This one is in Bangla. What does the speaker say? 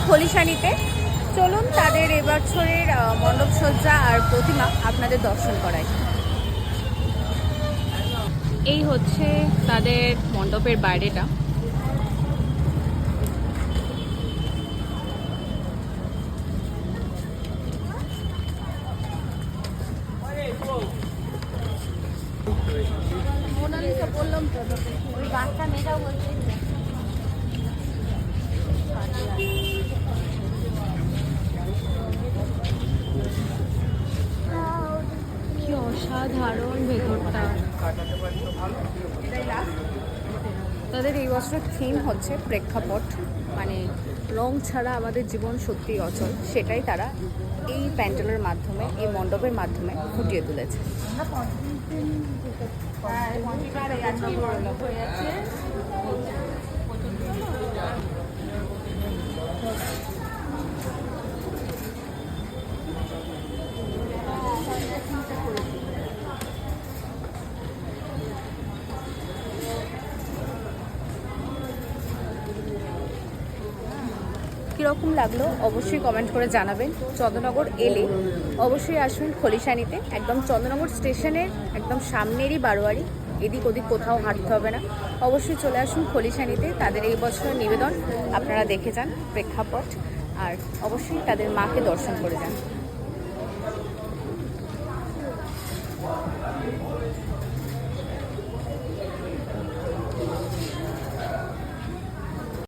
খলিশানিতে। চলুন তাদের এবছরের মণ্ডপসজ্জা আর প্রতিমা আপনাদের দর্শন করাই। এই হচ্ছে তাদের মণ্ডপের বাইরেটা। বললাম তো ওই বাচ্চা মেয়েটাও বলছে কি অসাধারণ ভেতরটা। তাদের এই বছরের থিম হচ্ছে প্রেক্ষাপট, মানে রং ছাড়া আমাদের জীবন সত্যি অচল, সেটাই তারা এই প্যান্ডেলের মাধ্যমে, এই মণ্ডপের মাধ্যমে ফুটিয়ে তুলেছে। কীরকম লাগলো অবশ্যই কমেন্ট করে জানাবেন। চন্দ্রনগর এলে অবশ্যই আসবেন খলিশানিতে, একদম চন্দ্রনগর স্টেশনের একদম সামনেরই বারোয়ারি, এদিক ওদিক কোথাও হাঁটতে হবে না। অবশ্যই চলে আসুন খলিশানিতে। তাদের এই বছরের নিবেদন আপনারা দেখে যান, প্রেক্ষাপট, আর অবশ্যই তাদের মাকে দর্শন করে যান।